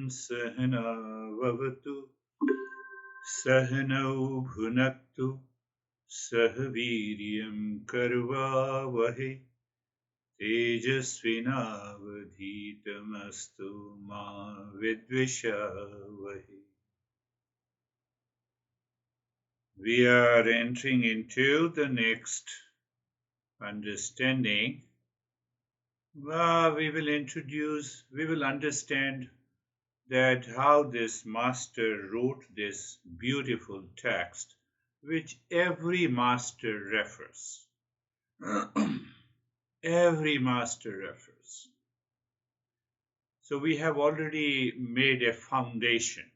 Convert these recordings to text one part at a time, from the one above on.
सहना भवतु सहनौ भुनक्तु सह वीर्यं करवावहै तेजस्विनावधीतमस्तु मा विद्विषावहै. We are entering into the next understanding. We will understand that how this master wrote this beautiful text, which every master refers. Every master refers. So we have already made a foundation,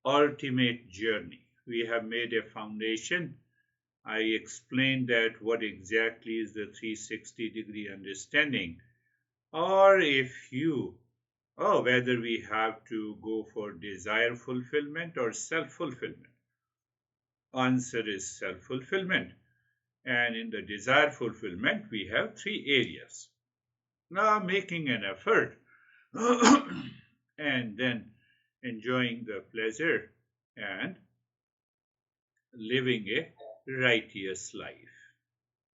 ultimate journey. We have made a foundation. I explained that what exactly is the 360-degree understanding, or whether we have to go for desire fulfillment or self-fulfillment. Answer is self-fulfillment. And in the desire fulfillment, we have 3 areas. Now, making an effort and then enjoying the pleasure and living a righteous life.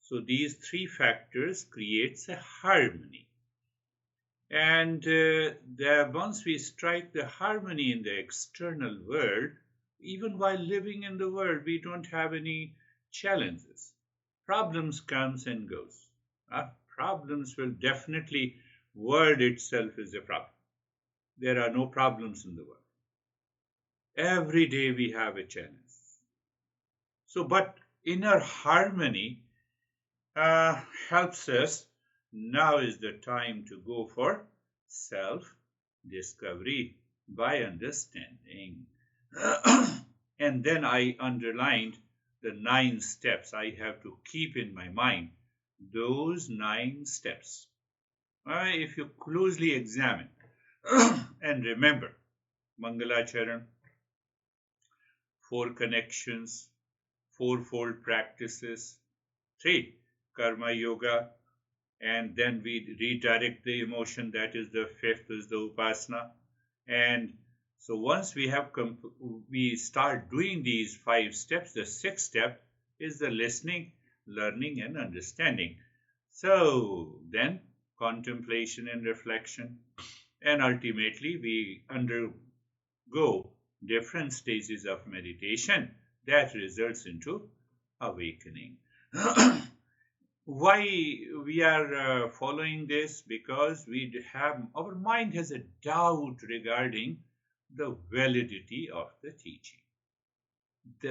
So these 3 factors creates a harmony. And once we strike the harmony in the external world, even while living in the world, we don't have any challenges. Problems comes and goes. Problems will definitely, world itself is a problem. There are no problems in the world. Every day we have a challenge. So, but inner harmony helps us. Now is the time to go for self-discovery by understanding. And then I underlined the 9 steps I have to keep in my mind. Those 9 steps. If you closely examine and remember, Mangalacharan, 4 connections, 4-fold practices, 3 karma yoga, and then we redirect the emotion, that is the 5th is the upasana. And so once we start doing these 5 steps, the 6th step is the listening, learning and understanding. So then contemplation and reflection, and ultimately we undergo different stages of meditation that results into awakening. Why we are following this? Because our mind has a doubt regarding the validity of the teaching.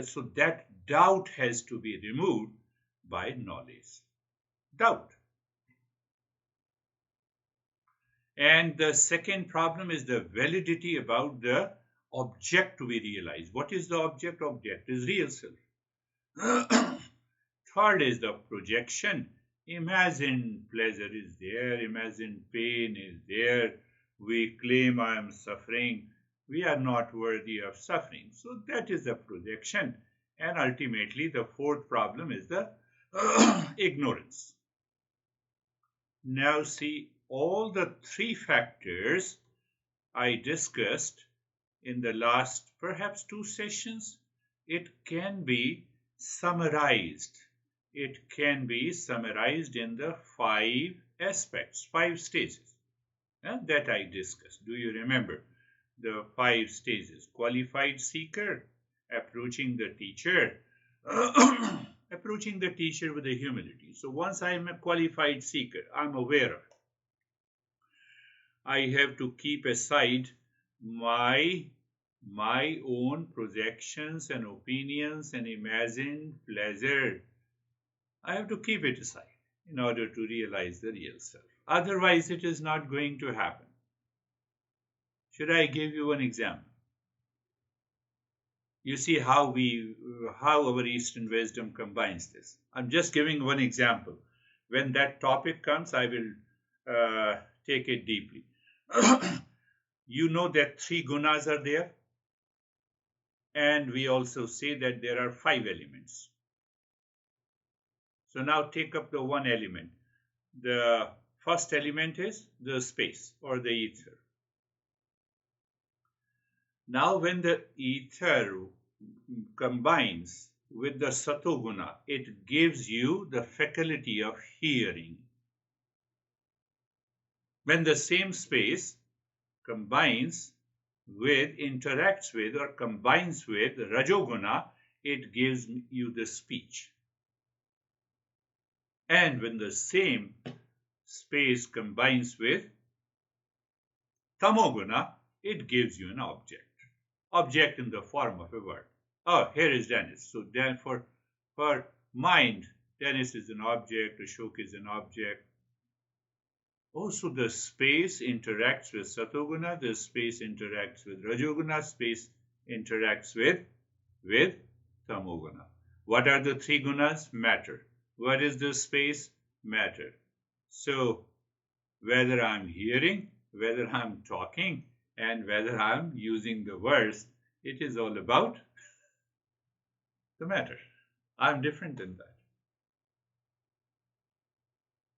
So that doubt has to be removed by knowledge. Doubt. And the second problem is the validity about the object we realize. What is the object? Object is real self. Third is the projection. Imagine pleasure is there, imagine pain is there. We claim I am suffering. We are not worthy of suffering. So that is the projection. And ultimately the 4th problem is the ignorance. Now see, all the 3 factors I discussed in the last perhaps 2 sessions, it can be summarized. It can be summarized in the 5 aspects, 5 stages that I discussed. Do you remember the 5 stages? Qualified seeker, approaching the teacher, approaching the teacher with a humility. So once I am a qualified seeker, I'm aware of it. I have to keep aside my own projections and opinions and imagined pleasure. I have to keep it aside in order to realize the real self. Otherwise, it is not going to happen. Should I give you an example? You see how our Eastern wisdom combines this. I'm just giving one example. When that topic comes, I will take it deeply. You know that 3 gunas are there. And we also say that there are 5 elements. So now take up the one element. The first element is the space or the ether. Now, when the ether combines with the satoguna, it gives you the faculty of hearing. When the same space combines with, interacts with, or combines with rajoguna, it gives you the speech. And when the same space combines with tamoguna, it gives you an object in the form of a word. Oh, here is Dennis. So then for mind, Dennis is an object, Ashok is an object. Also, the space interacts with satoguna, the space interacts with rajoguna, space interacts with tamoguna. What are the three gunas? Matter. What is the space? Matter. So whether I'm hearing, whether I'm talking, and whether I'm using the words, it is all about the matter. I'm different than that.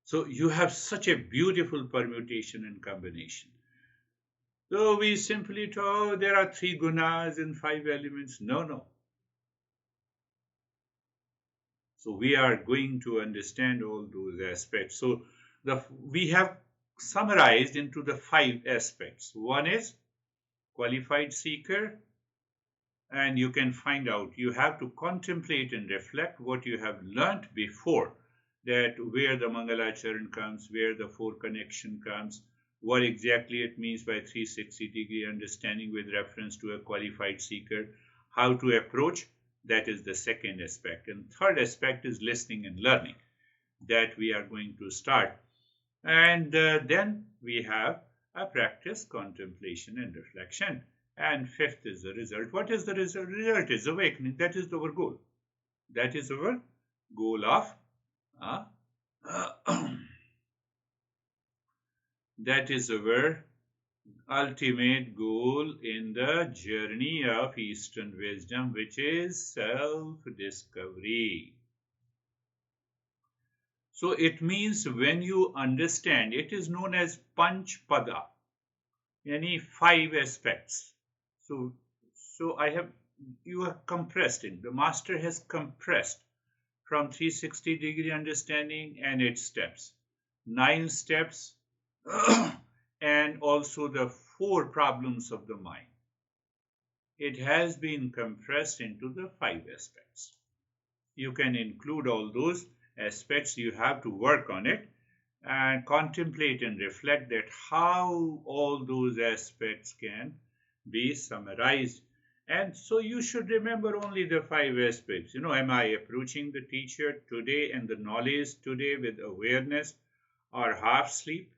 So you have such a beautiful permutation and combination. So we simply thought there are three gunas and five elements. No. So we are going to understand all those aspects. So we have summarized into the five aspects. One is qualified seeker, and you can find out, you have to contemplate and reflect what you have learnt before, that where the Mangalacharan comes, where the four connection comes, what exactly it means by 360-degree understanding with reference to a qualified seeker, how to approach, that is the second aspect. And third aspect is listening and learning, that we are going to start. And then we have a practice, contemplation and reflection. And fifth is the result. What is the result? Result is awakening. That is our goal. That is our goal of that is our ultimate goal in the journey of Eastern wisdom, which is self-discovery. So it means when you understand, it is known as Panchpada, any five aspects. So you are compressing. The master has compressed from 360-degree understanding and its steps, 9 steps, and also the 4 problems of the mind. It has been compressed into the 5 aspects. You can include all those aspects. You have to work on it and contemplate and reflect that how all those aspects can be summarized. And so you should remember only the 5 aspects. Am I approaching the teacher today and the knowledge today with awareness or half sleep?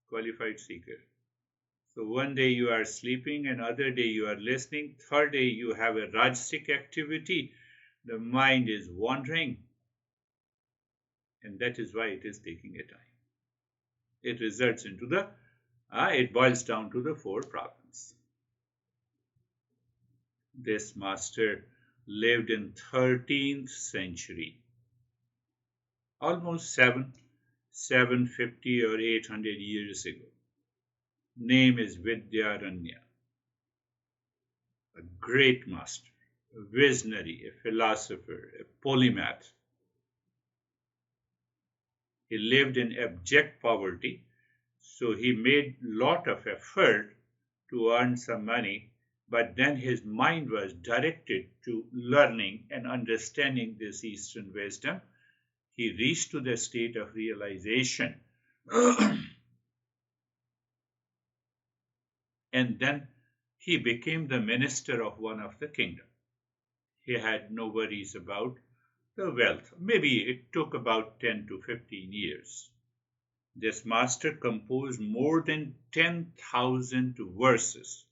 Qualified seeker. So one day you are sleeping, another day you are listening, third day you have a rajasic activity, the mind is wandering, and that is why it is taking a time. It results into it boils down to the 4 problems. This master lived in 13th century, almost 750 or 800 years ago. Name is Vidyaranya, a great master, a visionary, a philosopher, a polymath. He lived in abject poverty, so he made lot of effort to earn some money, but then his mind was directed to learning and understanding this Eastern wisdom. He reached to the state of realization. And then he became the minister of one of the kingdom. He had no worries about the wealth. Maybe it took about 10 to 15 years. This master composed more than 10,000 verses.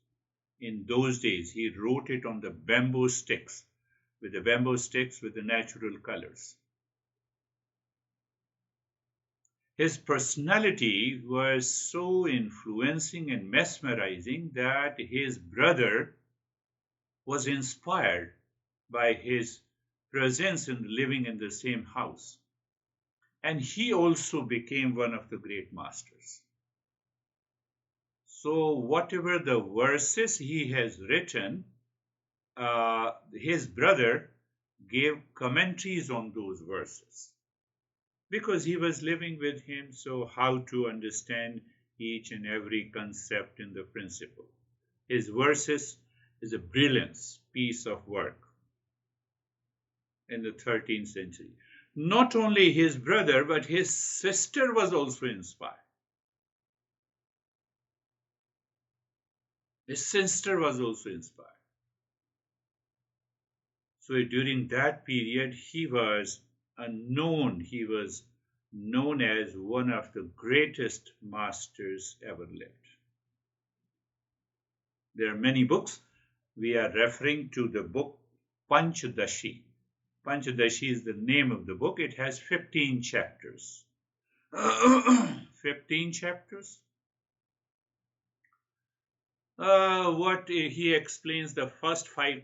In those days, he wrote it on the bamboo sticks, with the natural colors. His personality was so influencing and mesmerizing that his brother was inspired by his presence in living in the same house. And he also became one of the great masters. So whatever the verses he has written, his brother gave commentaries on those verses because he was living with him. So how to understand each and every concept in the principle. His verses is a brilliant piece of work in the 13th century. Not only his brother, but his sister was also inspired. His sister was also inspired. So during that period, he was unknown. He was known as one of the greatest masters ever lived. There are many books. We are referring to the book Panhdasi. Panhdasi is the name of the book. It has 15 chapters. 15 chapters. What he explains the first 5.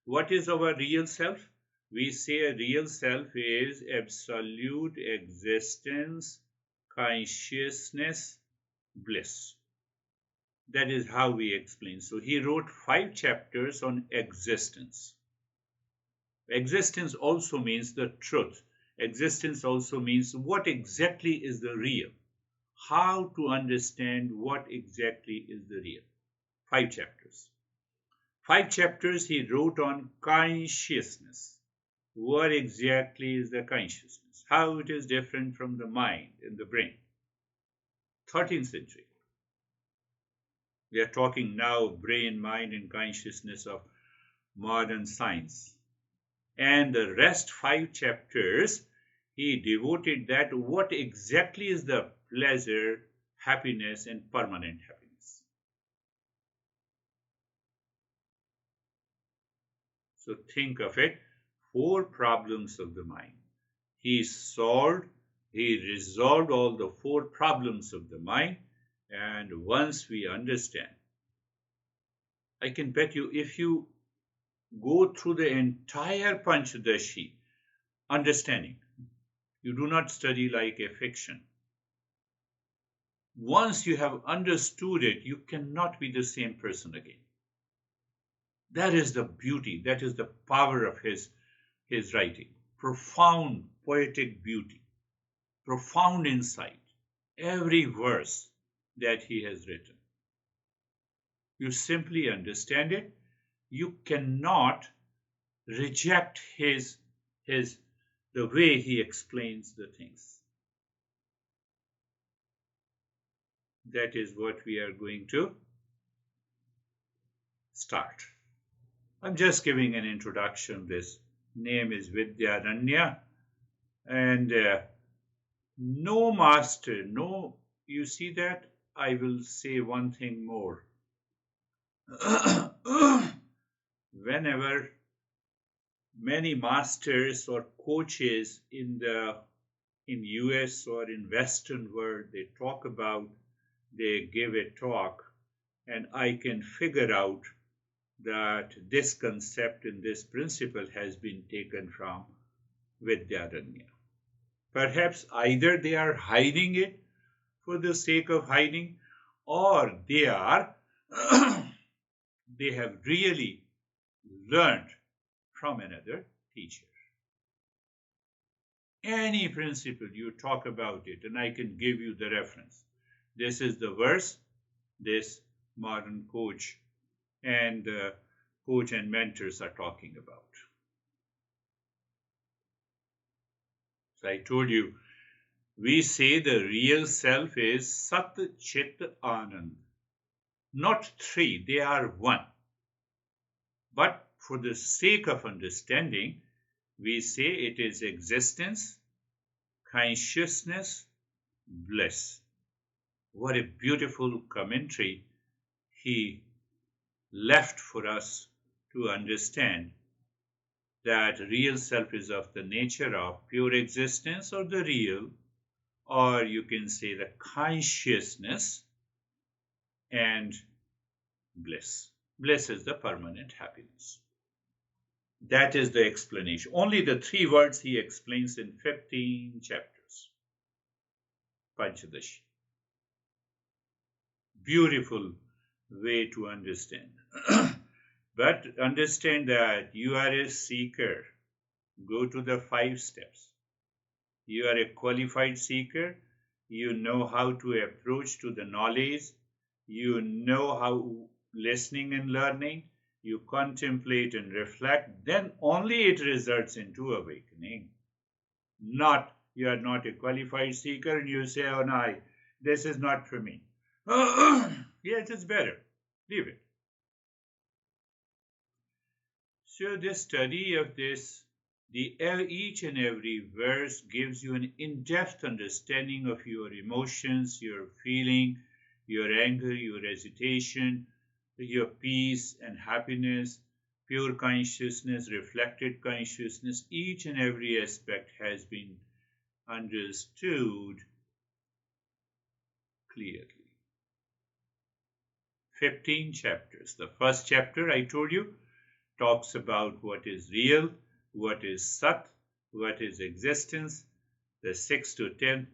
What is our real self? We say a real self is absolute existence, consciousness, bliss. That is how we explain. So he wrote 5 chapters on existence. Existence also means the truth. Existence also means what exactly is the real. How to understand what exactly is the real. 5 chapters. 5 chapters he wrote on consciousness. What exactly is the consciousness? How it is different from the mind and the brain. 13th century. We are talking now brain, mind, and consciousness of modern science. And the rest 5 chapters, he devoted that what exactly is the pleasure, happiness, and permanent happiness. So think of it, 4 problems of the mind. He resolved all the 4 problems of the mind. And once we understand, I can bet you if you go through the entire Panhdasi, understanding, you do not study like a fiction. Once you have understood it, you cannot be the same person again. That is the beauty, that is the power of his writing. Profound poetic beauty, profound insight. Every verse that he has written. You simply understand it. You cannot reject the way he explains the things. That is what we are going to start. I'm just giving an introduction. This name is Vidyaranya, and no master, no, you see that? I will say one thing more. Whenever many masters or coaches in US or in Western world, they talk about, they give a talk, and I can figure out that this concept and this principle has been taken from Vidyaranya. Perhaps either they are hiding it for the sake of hiding, or they have really learned from another teacher. Any principle, you talk about it, and I can give you the reference. This is the verse this modern coach and mentors are talking about. So I told you, we say the real self is Sat Chit Anand. Not 3, they are 1. But for the sake of understanding, we say it is existence, consciousness, bliss. What a beautiful commentary he left for us to understand that real self is of the nature of pure existence or the real, or you can say the consciousness, and bliss. Bliss is the permanent happiness. That is the explanation. Only the 3 words he explains in 15 chapters. Panhdasi. beautiful way to understand. But understand that you are a seeker. Go to the 5 steps. You are a qualified seeker. You know how to approach to the knowledge. You know how listening and learning. You contemplate and reflect. Then only it results into awakening. Not, you are not a qualified seeker and you say, oh no, this is not for me. Yes, it's better. Leave it. So the study of this, each and every verse gives you an in-depth understanding of your emotions, your feeling, your anger, your agitation, your peace and happiness, pure consciousness, reflected consciousness. Each and every aspect has been understood clearly. 15 chapters. The first chapter, I told you, talks about what is real, what is sat, what is existence. The 6th to 10th,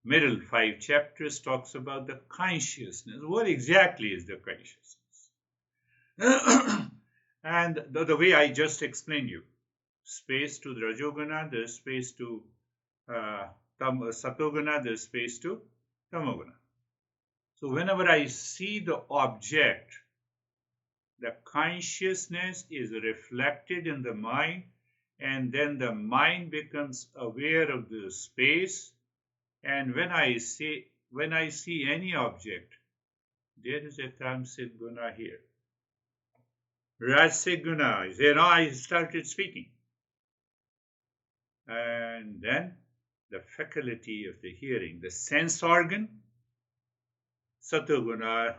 middle 5 chapters talks about the consciousness. What exactly is the consciousness? And the way I just explained you, space to the Rajoguna, the space to Satoguna, the space to Tamoguna. So whenever I see the object, the consciousness is reflected in the mind, and then the mind becomes aware of the space. And when I see any object, there is a tamasic guna here. Rajasic guna is here. Now I started speaking. And then the faculty of the hearing, the sense organ, satoguna,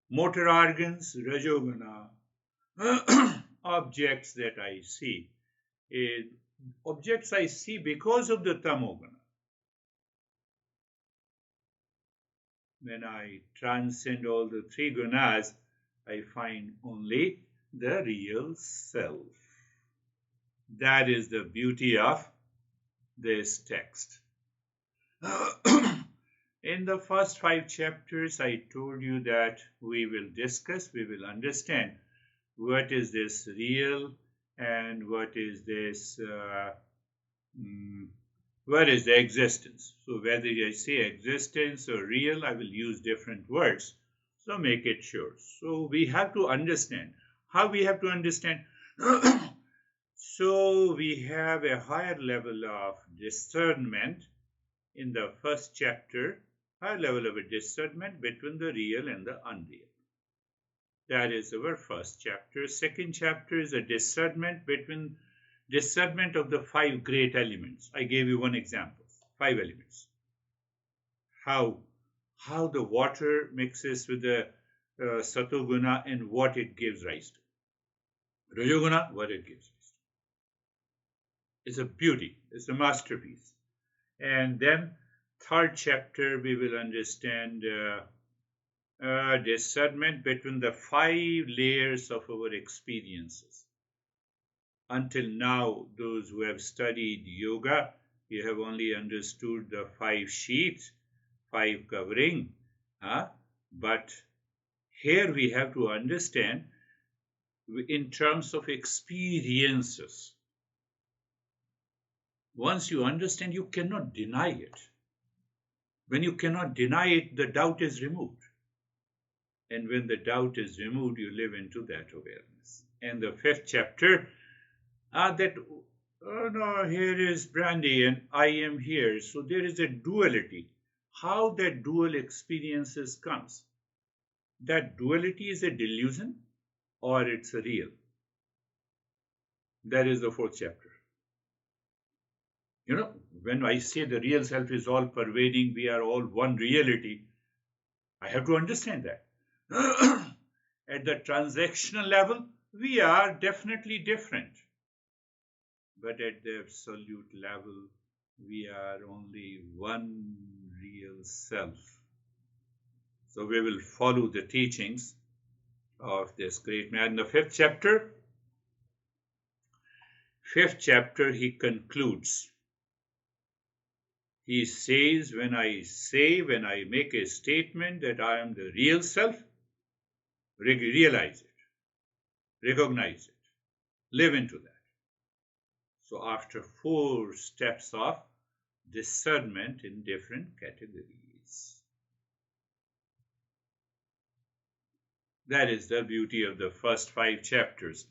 motor organs, rajoguna, objects that I see. Objects I see because of the tamoguna. When I transcend all the 3 gunas, I find only the real self. That is the beauty of this text. In the first 5 chapters, I told you that we will discuss, we will understand what is this real and what is this, what is the existence. So whether I say existence or real, I will use different words. So make it sure. So we have to understand. How we have to understand? So we have a higher level of discernment in the first chapter, higher level of a discernment between the real and the unreal. That is our first chapter. Second chapter is a discernment of the 5 great elements. I gave you one example, 5 elements. How the water mixes with the satoguna and what it gives rise to. Rajoguna, what it gives rise to. It's a beauty. It's a masterpiece. And then third chapter, we will understand discernment between the 5 layers of our experiences. Until now, those who have studied yoga, you have only understood the 5 sheets, 5 covering. But here we have to understand in terms of experiences. Once you understand, you cannot deny it. When you cannot deny it, the doubt is removed. And when the doubt is removed, you live into that awareness. And the 5th chapter, oh no, here is Brandy and I am here. So there is a duality. How that dual experiences comes. That duality is a delusion or it's a real. That is the 4th chapter. You know, when I say the real self is all pervading, we are all one reality, I have to understand that. At the transactional level, we are definitely different. But at the absolute level, we are only one real self. So we will follow the teachings of this great man. In the 5th chapter, he concludes. He says, when I make a statement that I am the real self, realize it, recognize it, live into that. So after 4 steps of discernment in different categories. That is the beauty of the first 5 chapters.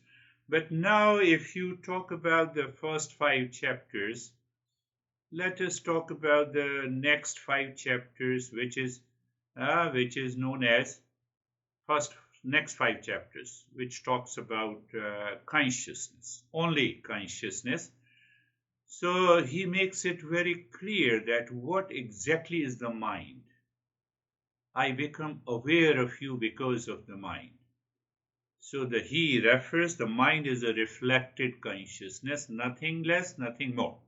But now if you talk about the first 5 chapters, let us talk about the next 5 chapters, which is known as next 5 chapters, which talks about consciousness, only consciousness. So he makes it very clear that what exactly is the mind. I become aware of you because of the mind. So he refers, the mind is a reflected consciousness, nothing less, nothing more.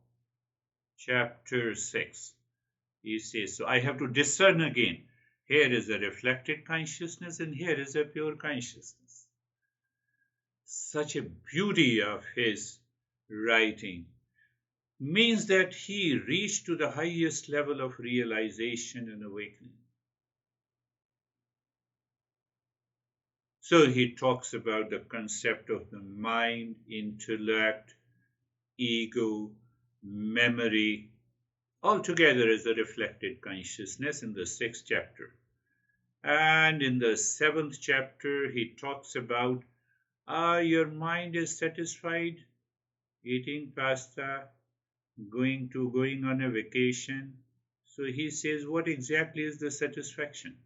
Chapter 6, he says, so I have to discern again. Here is a reflected consciousness and here is a pure consciousness. Such a beauty of his writing means that he reached to the highest level of realization and awakening. So he talks about the concept of the mind, intellect, ego, memory, all together as a reflected consciousness in the 6th chapter. And in the 7th chapter, he talks about your mind is satisfied, eating pasta, going on a vacation. So he says, what exactly is the satisfaction?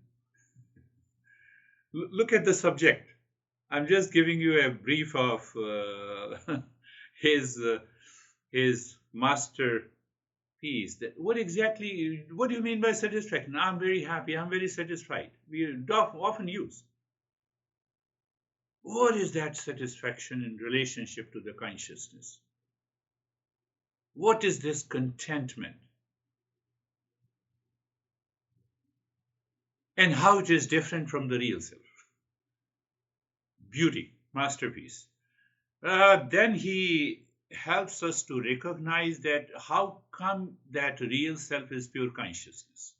Look at the subject. I'm just giving you a brief of his masterpiece. What do you mean by satisfaction? I'm very happy, I'm very satisfied. We often use. What is that satisfaction in relationship to the consciousness? What is this contentment? And how it is different from the real self. Beauty, masterpiece. Then he helps us to recognize that how come that real self is pure consciousness.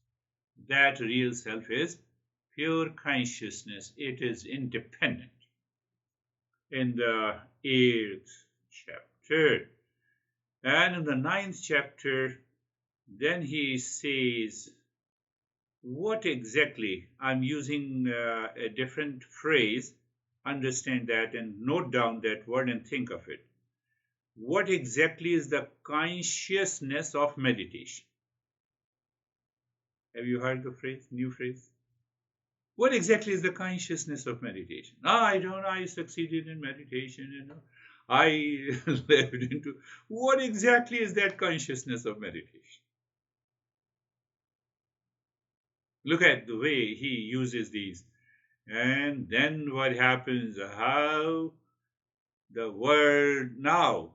That real self is pure consciousness. It is independent. In the 8th chapter. And in the 9th chapter, then he says, what exactly, I'm using a different phrase, understand that and note down that word and think of it. What exactly is the consciousness of meditation? Have you heard the phrase, new phrase? What exactly is the consciousness of meditation? I succeeded in meditation, I lived into. What exactly is that consciousness of meditation? Look at the way he uses these. And then what happens, how the world now,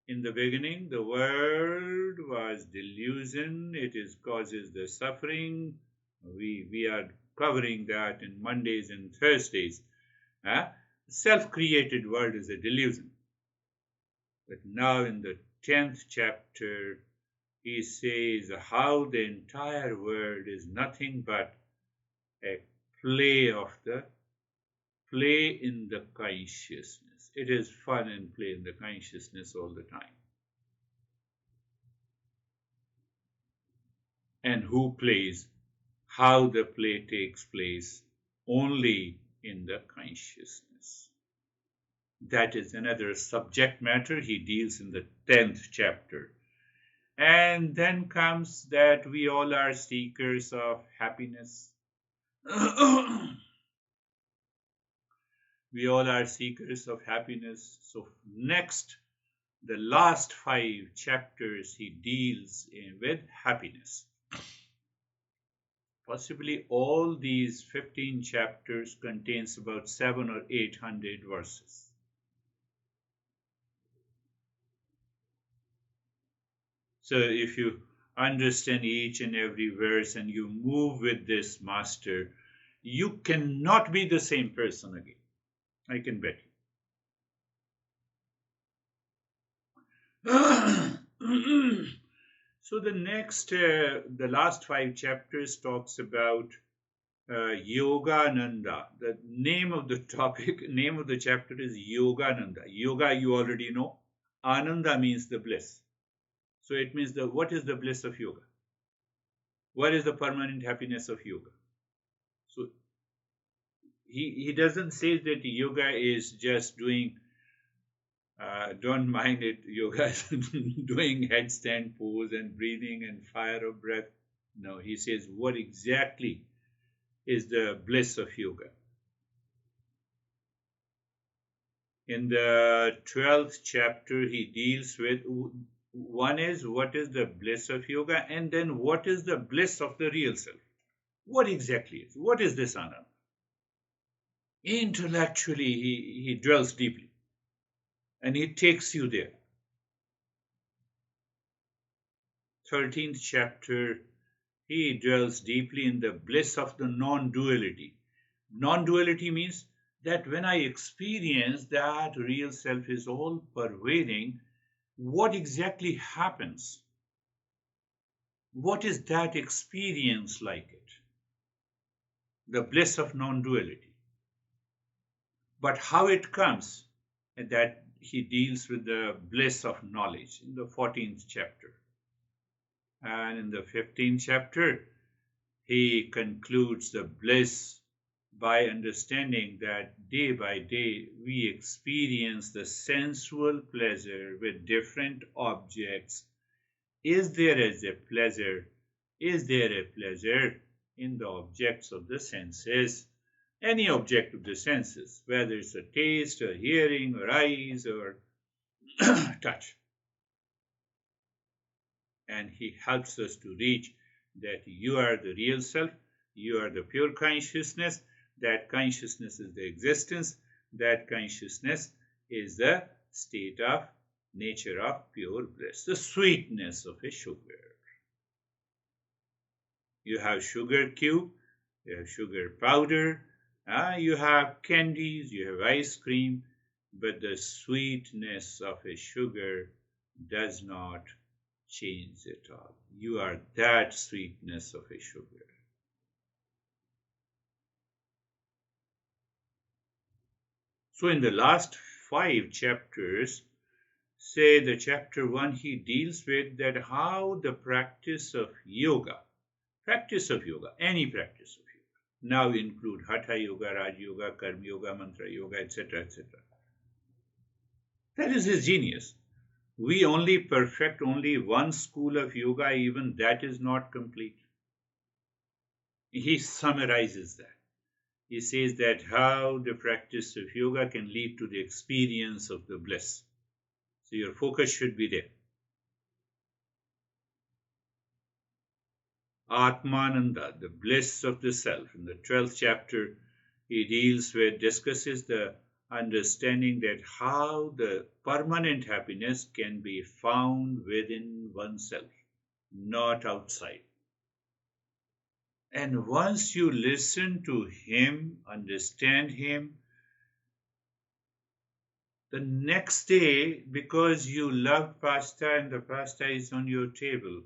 in the beginning, the world was delusion, it causes the suffering. We are covering that in Mondays and Thursdays. Self-created world is a delusion. But now in the 10th chapter, he says how the entire world is nothing but a play in the consciousness. It is fun and play in the consciousness all the time. And who plays? How the play takes place? Only in the consciousness. That is another subject matter he deals in the 10th chapter. And then comes that we all are seekers of happiness. We all are seekers of happiness. So next, the last 5 chapters, he deals with happiness. Possibly all these 15 chapters contains about 700 or 800 verses. So if you understand each and every verse and you move with this master, you cannot be the same person again. I can bet you. So the last 5 chapters talks about Yogananda. The name of the topic, name of the chapter is Yogananda. Yoga, you already know. Ananda means the bliss. So it means what is the bliss of yoga? What is the permanent happiness of yoga? So he doesn't say that yoga is just doing, don't mind it, yoga is doing headstand pose and breathing and fire of breath. No, he says what exactly is the bliss of yoga. In the 12th chapter, he deals with one is what is the bliss of yoga, and then what is the bliss of the real self. What exactly is? What is this ananda? Intellectually, he dwells deeply and he takes you there. 13th chapter, he dwells deeply in the bliss of the non-duality. Non-duality means that when I experience that real self is all pervading, what exactly happens? What is that experience like it? The bliss of non-duality. But how it comes, and that he deals with the bliss of knowledge in the 14th chapter. And in the 15th chapter, he concludes the bliss by understanding that day by day we experience the sensual pleasure with different objects. Is there a pleasure? Is there a pleasure in the objects of the senses? Any object of the senses, whether it's a taste, or hearing, or eyes, or touch. And he helps us to reach that you are the real self, you are the pure consciousness, that consciousness is the existence, that consciousness is the state of nature of pure bliss, the sweetness of a sugar. You have sugar cube, you have sugar powder, you have candies, you have ice cream, but the sweetness of a sugar does not change at all. You are that sweetness of a sugar. So in the last 5 chapters, say the chapter 1, he deals with that how the practice of yoga, any practice of yoga, now include Hatha Yoga, Raj Yoga, Karma Yoga, Mantra Yoga, etc., etc. That is his genius. We only perfect only one school of yoga, even that is not complete. He summarizes that. He says that how the practice of yoga can lead to the experience of the bliss. So your focus should be there. Atmananda, the bliss of the self. In the 12th chapter, he discusses the understanding that how the permanent happiness can be found within oneself, not outside. And once you listen to him, understand him, the next day, because you love pasta and the pasta is on your table,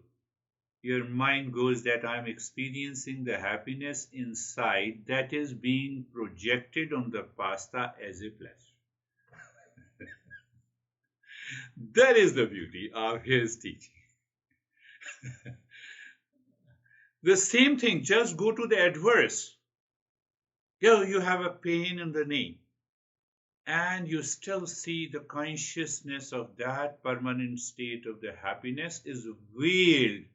your mind goes that I'm experiencing the happiness inside that is being projected on the pasta as a pleasure. That is the beauty of his teaching. The same thing, just go to the adverse. You have a pain in the knee, and you still see the consciousness of that permanent state of the happiness is veiled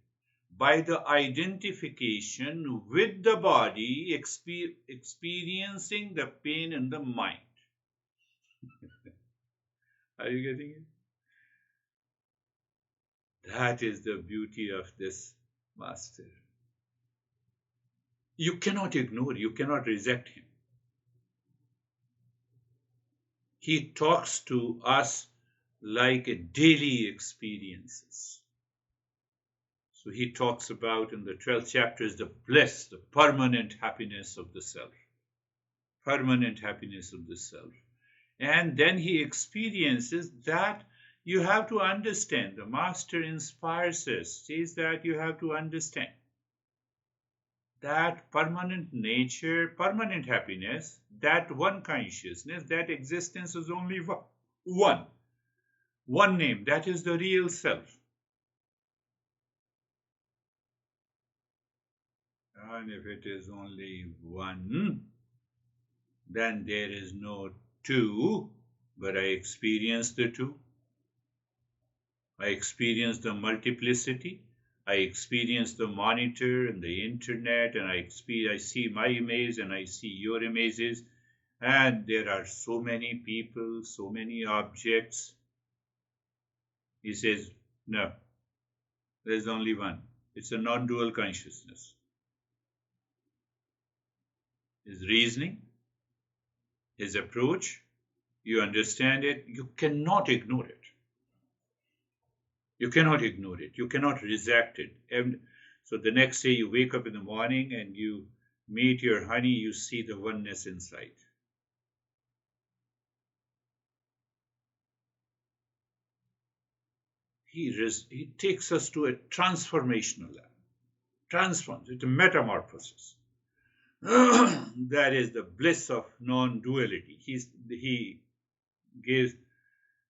by the identification with the body experiencing the pain in the mind. Are you getting it? That is the beauty of this master. You cannot ignore, you cannot reject him. He talks to us like a daily experiences. So he talks about in the 12th chapter is the bliss, the permanent happiness of the self. Permanent happiness of the self. And then he experiences that You have to understand. The Master inspires us, says that you have to understand that permanent nature, permanent happiness, that one consciousness, that existence is only one. One name, that is the real self. And if it is only one, then there is no two, but I experience the two. I experience the multiplicity. I experience the monitor and the internet, and I see my image and I see your images, and there are so many people, so many objects. He says, no, there is only one. It's a non-dual consciousness. His reasoning, his approach, you understand it, you cannot ignore it. You cannot ignore it. You cannot reject it. And so the next day you wake up in the morning and you meet your honey, you see the oneness inside. He takes us to a transformational level. Transforms. It's a metamorphosis. That is the bliss of non-duality. He gives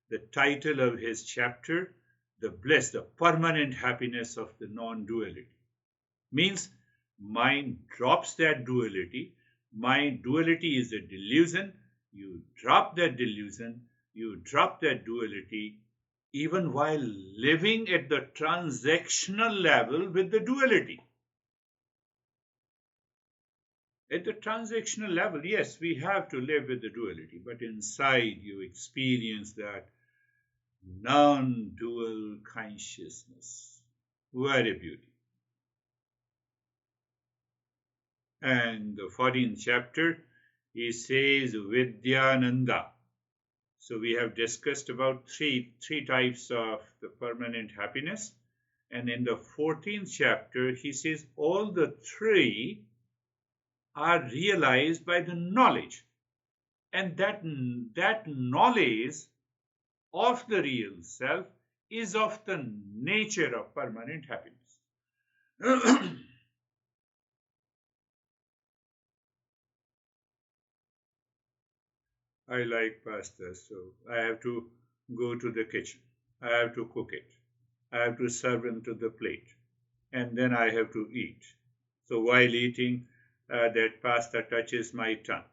the title of his chapter, the bliss, the permanent happiness of the non-duality. Means mind drops that duality. Mind duality is a delusion. You drop that delusion. You drop that duality, even while living at the transactional level with the duality. At the transactional level, yes, we have to live with the duality, but inside you experience that non-dual consciousness. What a beauty. And the 14th chapter, he says Vidyananda. So we have discussed about three types of the permanent happiness. And in the 14th chapter, he says all the three are realized by the knowledge. And that knowledge of the real self is of the nature of permanent happiness. I like pasta, so I have to go to the kitchen. I have to cook it. I have to serve into the plate. And then I have to eat. So while eating, that pasta touches my tongue.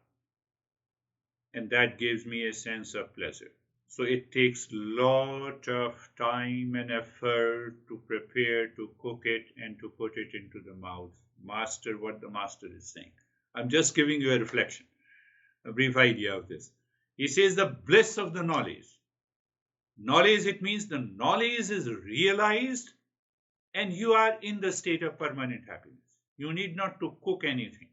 And that gives me a sense of pleasure. So it takes a lot of time and effort to prepare, to cook it, and to put it into the mouth. Master, what the master is saying. I'm just giving you a reflection, a brief idea of this. He says the bliss of the knowledge. Knowledge, it means the knowledge is realized and you are in the state of permanent happiness. You need not to cook anything.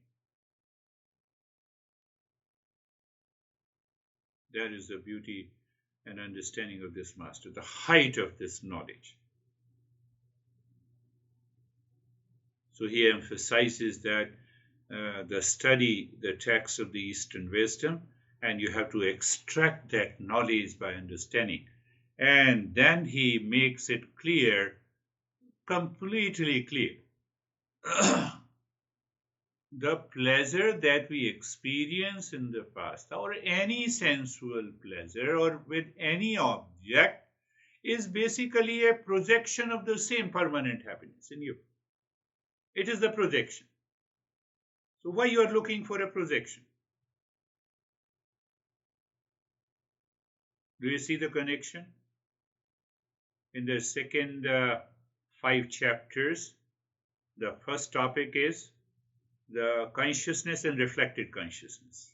That is the beauty and understanding of this master, the height of this knowledge. So he emphasizes that the study, the text of the Eastern wisdom, and you have to extract that knowledge by understanding. And then he makes it clear, completely clear. The pleasure that we experience in the past, or any sensual pleasure, or with any object, is basically a projection of the same permanent happiness in you. It is the projection. So why you are looking for a projection? Do you see the connection? In the second 5 chapters, the first topic is the consciousness and reflected consciousness.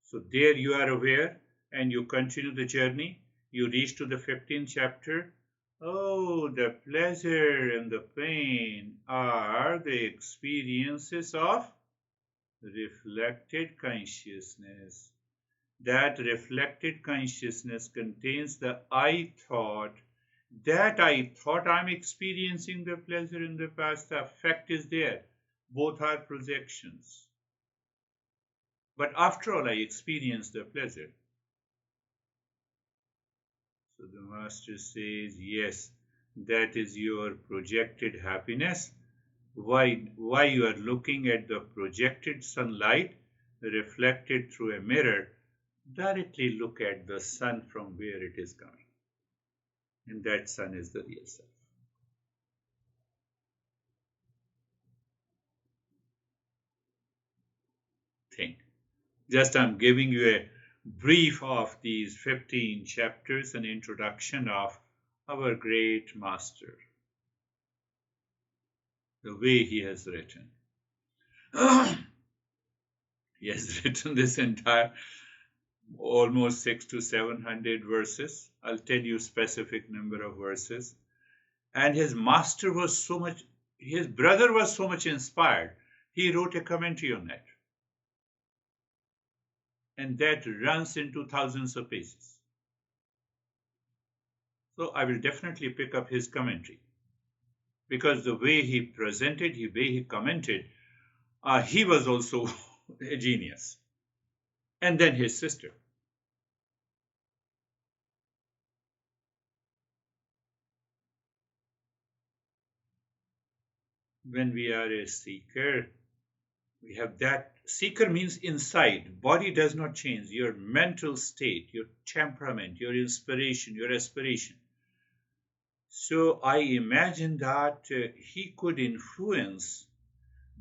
So there you are aware and you continue the journey. You reach to the 15th chapter. Oh, the pleasure and the pain are the experiences of reflected consciousness. That reflected consciousness contains the I thought. That I thought I'm experiencing the pleasure in the past. The effect is there. Both are projections. But after all, I experience the pleasure. So the master says, yes, that is your projected happiness. Why you are looking at the projected sunlight reflected through a mirror, directly look at the sun from where it is coming. And that sun is the real self. Think. Just I'm giving you a brief of these 15 chapters, an introduction of our great master, the way he has written. He has written this entire almost 600 to 700 verses. I'll tell you specific number of verses. And his master was so much, his brother was so much inspired. He wrote a commentary on that. And that runs into thousands of pages. So I will definitely pick up his commentary. Because the way he presented, the way he commented, he was also a genius. And then his sister. When we are a seeker, we have that. Seeker means inside. Body does not change. Your mental state, your temperament, your inspiration, your aspiration. So I imagine that he could influence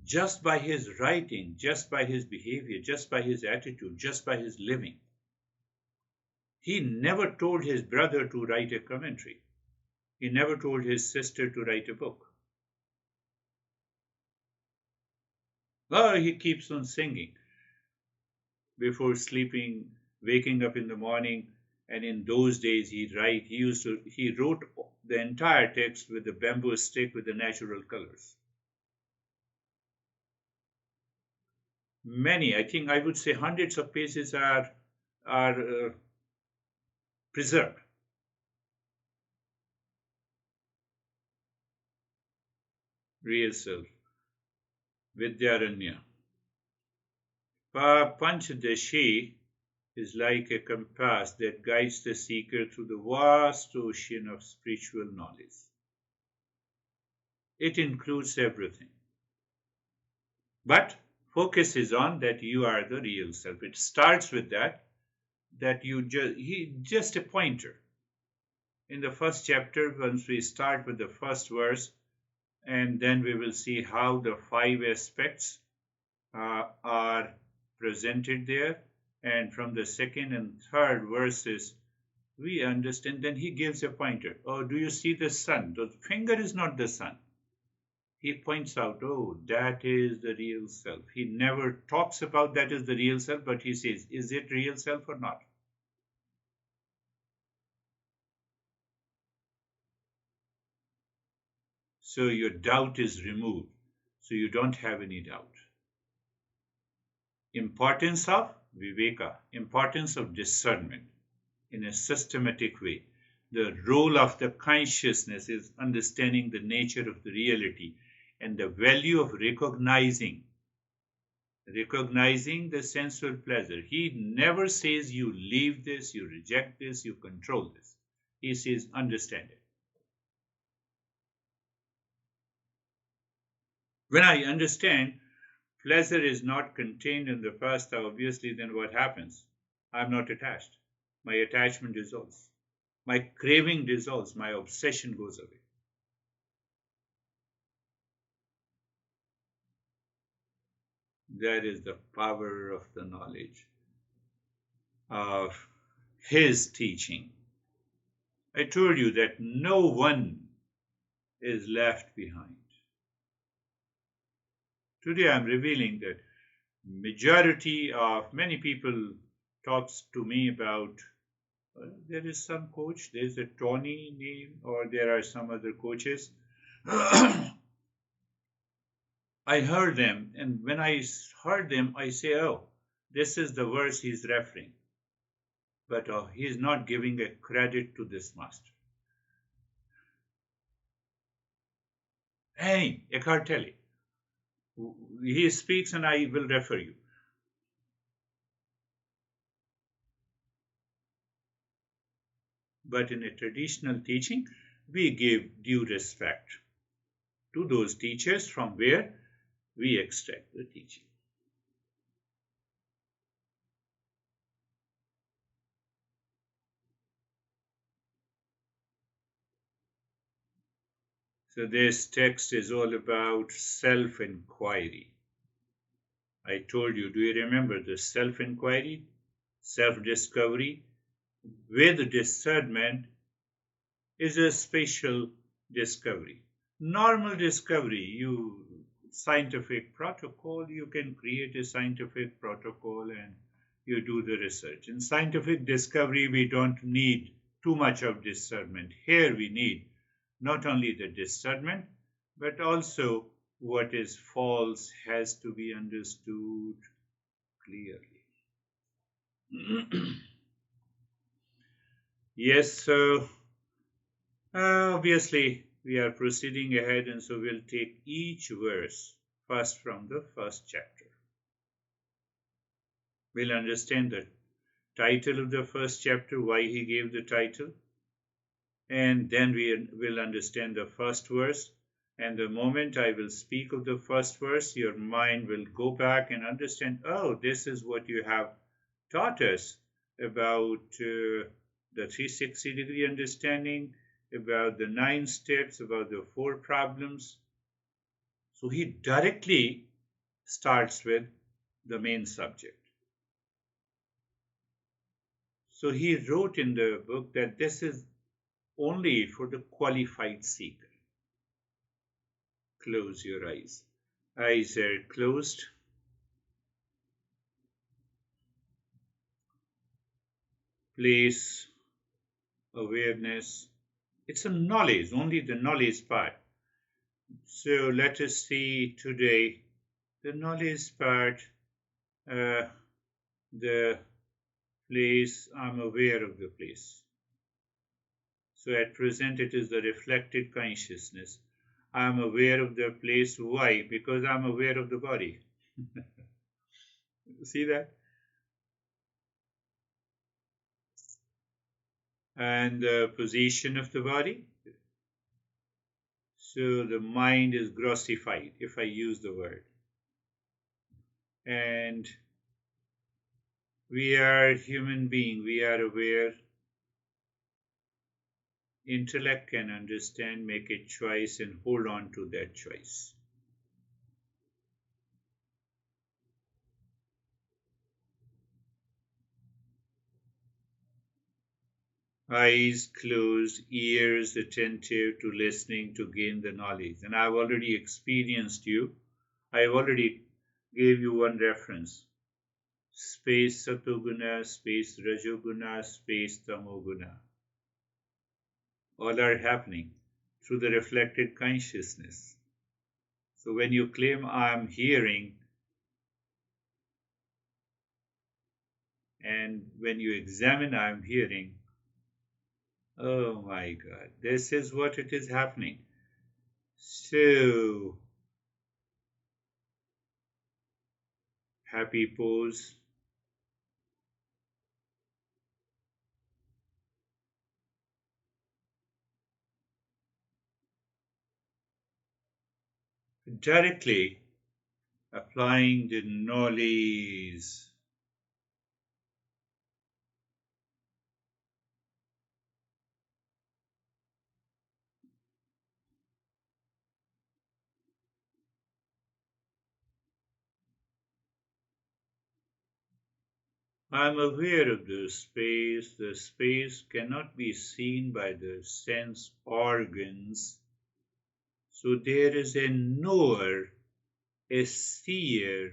just by his writing, just by his behavior, just by his attitude, just by his living. He never told his brother to write a commentary. He never told his sister to write a book. Oh, he keeps on singing before sleeping, waking up in the morning. And in those days, he wrote the entire text with a bamboo stick with the natural colors. Many, I think I would say hundreds of pages are preserved. Real self, Vidyaranya. Panhdasi is like a compass that guides the seeker through the vast ocean of spiritual knowledge. It includes everything. But focus is on that you are the real self. It starts with that just a pointer. In the first chapter, once we start with the first verse, and then we will see how the 5 aspects are presented there. And from the second and third verses, we understand. Then he gives a pointer. Oh, do you see the sun? The finger is not the sun. He points out, oh, that is the real self. He never talks about that is the real self, but he says, is it real self or not? So your doubt is removed. So you don't have any doubt. Importance of viveka, importance of discernment in a systematic way. The role of the consciousness is understanding the nature of the reality and the value of recognizing the sensual pleasure. He never says you leave this, you reject this, you control this. He says understand it. When I understand pleasure is not contained in the past, obviously, then what happens? I'm not attached. My attachment dissolves. My craving dissolves. My obsession goes away. That is the power of the knowledge of his teaching. I told you that no one is left behind. Today I'm revealing that many people talks to me about there is some coach, there's a Tony name, or there are some other coaches. I heard them, and when I heard them, I say, oh, this is the verse he's referring. But he is not giving a credit to this master. Hey, Eckhart Tolle. He speaks and I will refer you. But in a traditional teaching, we give due respect to those teachers from where we extract the teaching. So this text is all about self-inquiry. I told you, do you remember the self-inquiry, self-discovery? With discernment is a special discovery. Normal discovery, scientific protocol, you can create a scientific protocol and you do the research. In scientific discovery, we don't need too much of discernment. Here we need not only the discernment, but also what is false has to be understood clearly. Yes, so obviously we are proceeding ahead, and so we'll take each verse first from the first chapter. We'll understand the title of the first chapter, why he gave the title, and then we will understand the first verse. And the moment I will speak of the first verse, your mind will go back and understand, oh, this is what you have taught us about the 360-degree understanding, about the 9 steps, about the 4 problems. So he directly starts with the main subject. So he wrote in the book that this is only for the qualified seeker. Close your eyes. Eyes are closed. Place awareness. It's a knowledge, only the knowledge part. So let us see today the knowledge part, the place, I'm aware of the place. So at present it is the reflected consciousness. I'm aware of the place. Why? Because I'm aware of the body. See that? And the position of the body. So the mind is grossified, if I use the word. And we are human being, we are aware. Intellect can understand, make a choice, and hold on to that choice. Eyes closed, ears attentive to listening to gain the knowledge. And I've already experienced you. I've already gave you one reference. Space Satoguna, space Rajoguna, space Tamoguna. All are happening through the reflected consciousness. So when you claim I am hearing, and when you examine I am hearing, oh my God, this is what it is happening. So, happy pose. Directly applying the knowledge. I'm aware of the space. The space cannot be seen by the sense organs. So there is a knower, a seer,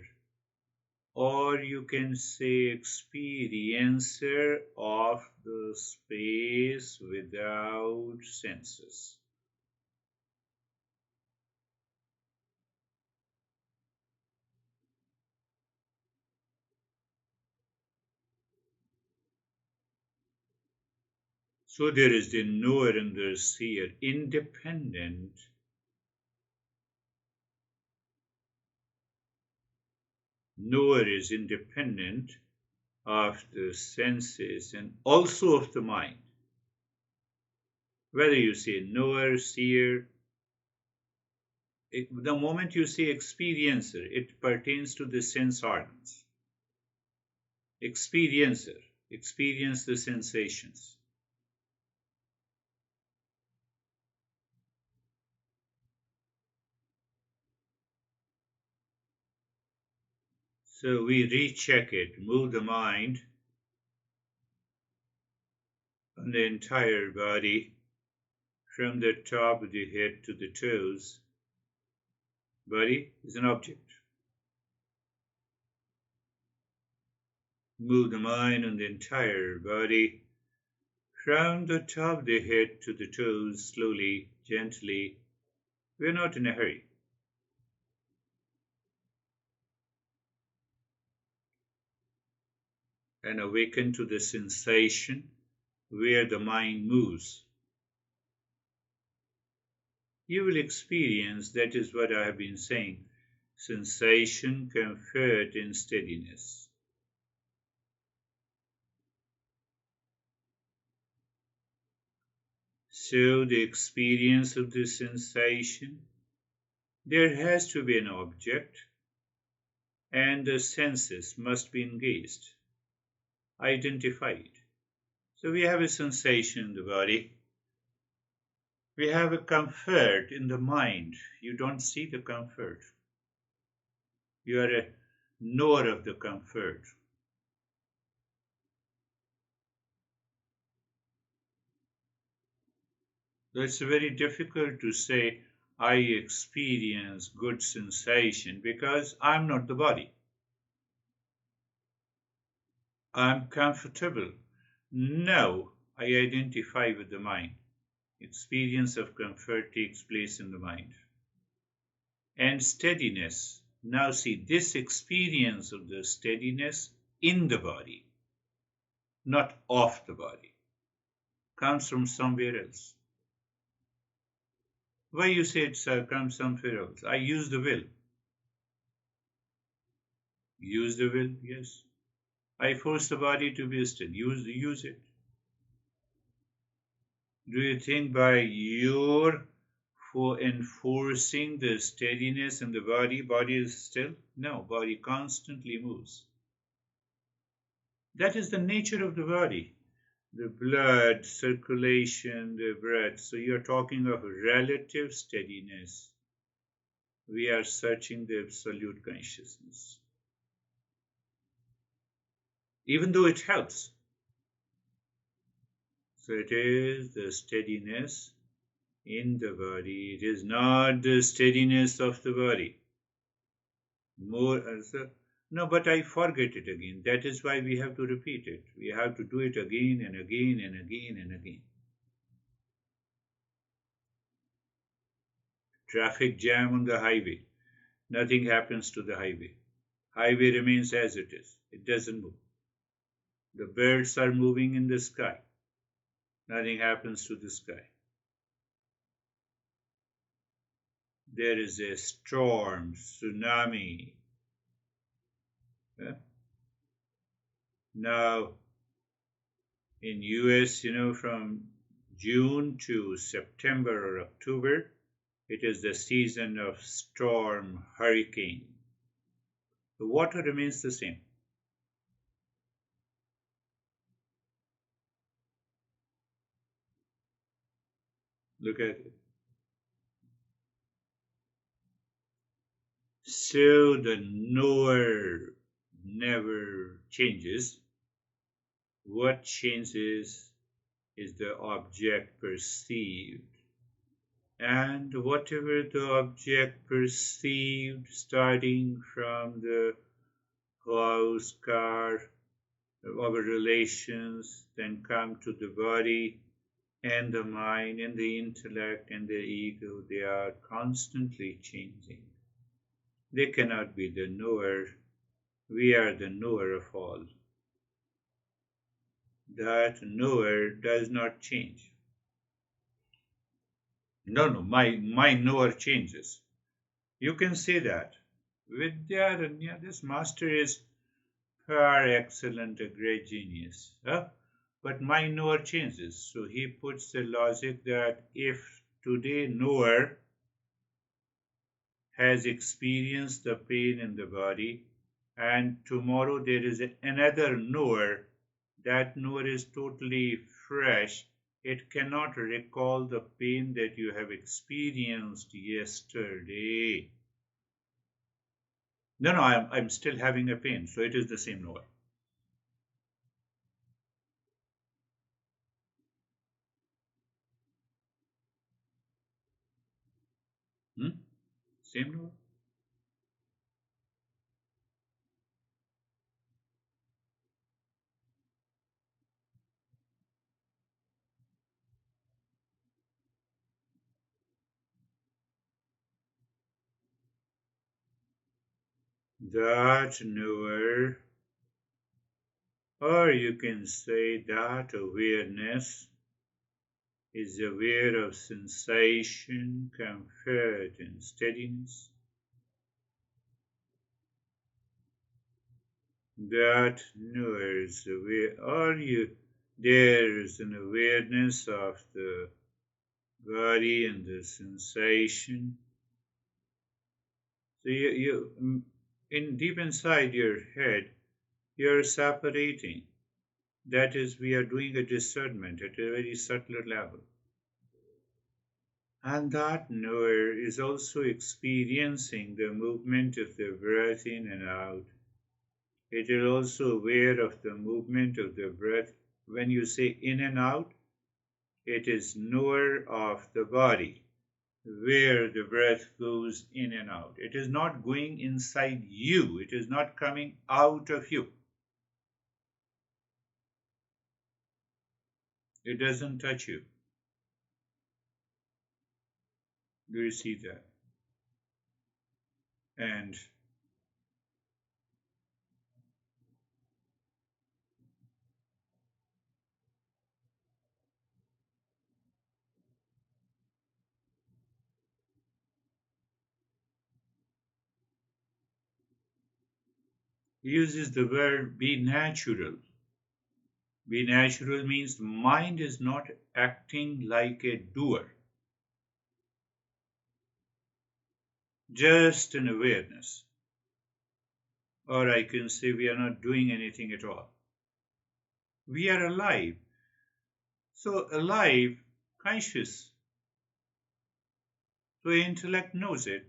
or you can say experiencer of the space without senses. So there is the knower and the seer, independent. Knower is independent of the senses and also of the mind. Whether you say knower, seer, the moment you say experiencer, it pertains to the sense organs. Experiencer, experience the sensations. So we recheck it, move the mind on the entire body from the top of the head to the toes. Body is an object. Move the mind on the entire body from the top of the head to the toes, slowly, gently. We're not in a hurry. And awaken to the sensation where the mind moves. You will experience, that is what I have been saying, sensation, comfort, and steadiness. So the experience of the sensation, there has to be an object, and the senses must be engaged, identified. So we have a sensation in the body. We have a comfort in the mind. You don't see the comfort. You are a knower of the comfort. So it's very difficult to say, I experience good sensation because I'm not the body. I'm comfortable. No, I identify with the mind. Experience of comfort takes place in the mind. And steadiness. Now see, this experience of the steadiness in the body, not off the body, comes from somewhere else. Why you say it comes somewhere else? I use the will. Use the will, yes. I force the body to be still. Use it. Do you think by your for enforcing the steadiness in the body is still? No, body constantly moves. That is the nature of the body. The blood, circulation, the breath. So you're talking of relative steadiness. We are searching the absolute consciousness. Even though it helps. So it is the steadiness in the body. It is not the steadiness of the body. No, but I forget it again. That is why we have to repeat it. We have to do it again and again and again and again. Traffic jam on the highway. Nothing happens to the highway. Highway remains as it is. It doesn't move. The birds are moving in the sky. Nothing happens to the sky. There is a storm, tsunami. Now, in US, from June to September or October, it is the season of storm, hurricane. The water remains the same. Look at it. So the knower never changes. What changes is the object perceived. And whatever the object perceived, starting from the house, car, our relations, then come to the body and the mind and the intellect and the ego, they are constantly changing. They cannot be the knower. We are the knower of all. That knower does not change. No, my knower changes. You can say that. Vidyaranya, this master is par excellent, a great genius. but my knower changes. So he puts the logic that if today knower has experienced the pain in the body, and tomorrow there is another knower, that knower is totally fresh. It cannot recall the pain that you have experienced yesterday. No, I'm still having a pain, so it is the same knower. Hmm? Same knower. That knower, or you can say that awareness, is aware of sensation, comfort, and steadiness. That knower is aware, or there is an awareness of the body and the sensation. So in deep inside your head, you're separating. That is, we are doing a discernment at a very subtle level. And that knower is also experiencing the movement of the breath in and out. It is also aware of the movement of the breath. When you say in and out, it is knower of the body, where the breath goes in and out. It is not going inside you, it is not coming out of you. It doesn't touch you. Do you see that? And uses the word be natural. Be natural means the mind is not acting like a doer, just an awareness. Or I can say we are not doing anything at all. We are alive. So, alive, conscious. So, intellect knows it.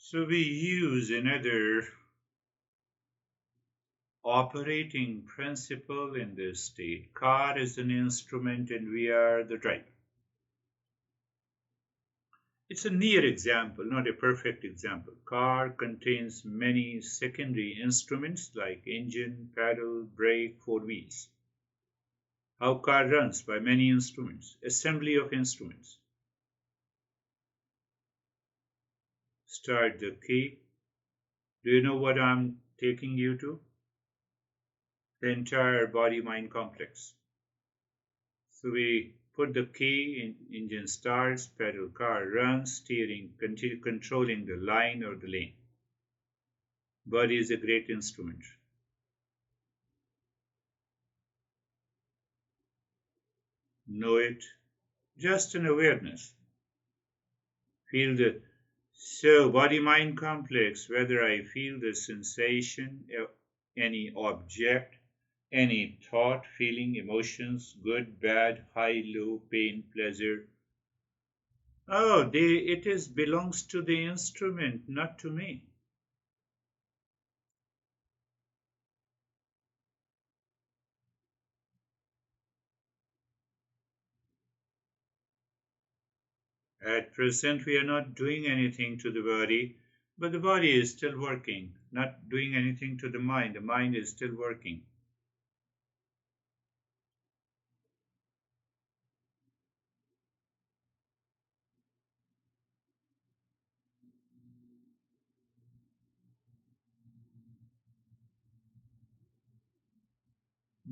So, we use another operating principle in this state. Car is an instrument and we are the driver. It's a near example, not a perfect example. Car contains many secondary instruments like engine, pedal, brake, four wheels. How car runs by many instruments, assembly of instruments. Start the key. Do you know what I'm taking you to? The entire body-mind complex. So we put the key in, engine starts, pedal car runs, steering, controlling the line or the lane. Body is a great instrument. Know it, just an awareness. Feel the body mind complex, whether I feel the sensation, any object, any thought, feeling, emotions, good, bad, high, low, pain, pleasure. Oh, it is belongs to the instrument, not to me. At present, we are not doing anything to the body, but the body is still working, not doing anything to the mind. The mind is still working.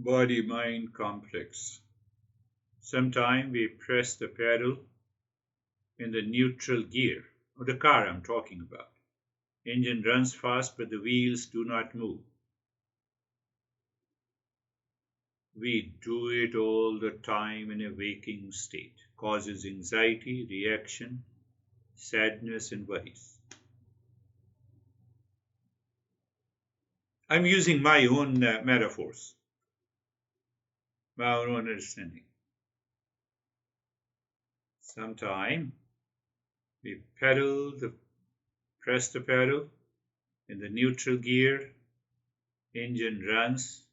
body-mind complex. Sometimes we press the pedal in the neutral gear, or the car I'm talking about. Engine runs fast, but the wheels do not move. We do it all the time in a waking state, causes anxiety, reaction, sadness, and worries. I'm using my own metaphors, my own understanding. Sometime we press the pedal in the neutral gear, engine runs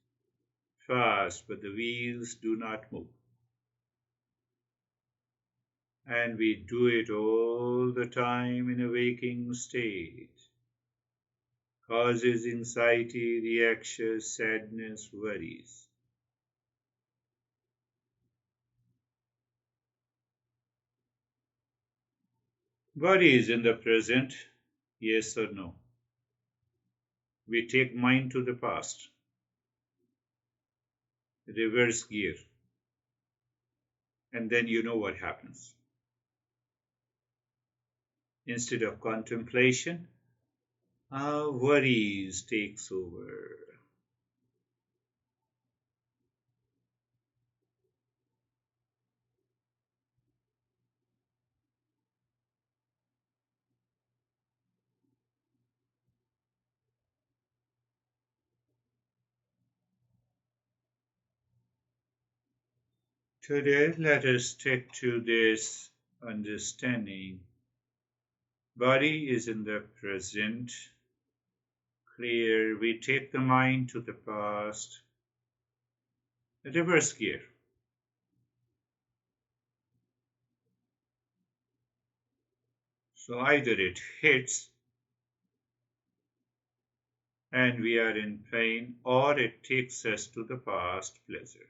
fast, but the wheels do not move. And we do it all the time in a waking state. Causes anxiety, reactions, sadness, worries. Worries in the present, yes or no? We take mind to the past, reverse gear, and then you know what happens. Instead of contemplation, our worries takes over. Today, let us stick to this understanding. Body is in the present, clear. We take the mind to the past, reverse gear. So either it hits and we are in pain, or it takes us to the past pleasure.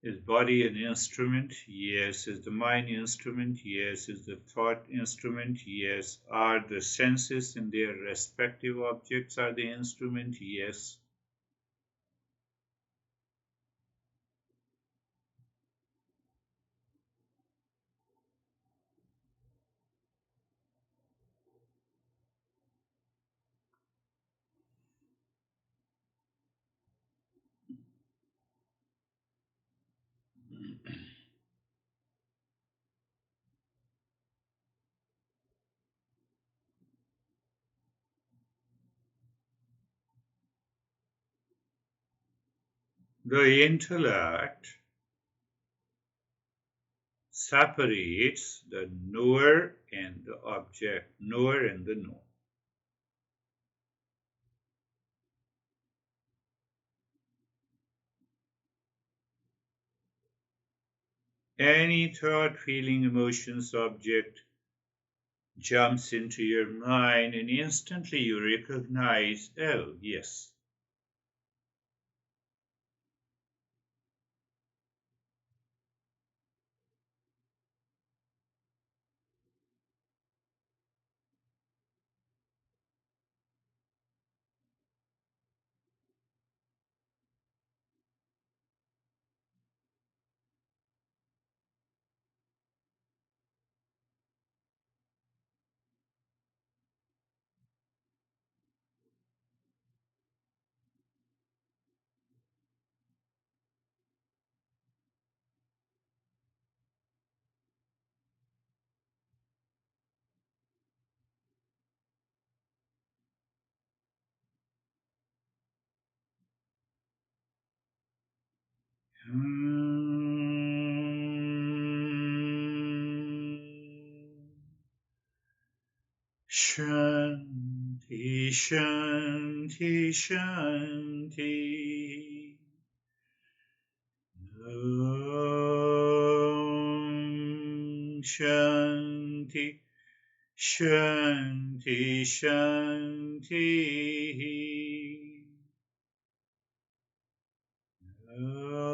Is body an instrument? Yes. Is the mind instrument? Yes. Is the thought instrument? Yes. Are the senses and their respective objects are the instrument? Yes. The intellect separates the knower and the object, knower and the known. Any thought, feeling, emotions, object jumps into your mind and instantly you recognize, oh, yes. Shanti, Shanti, Shanti. Om Shanti, Shanti, Shanti. Om.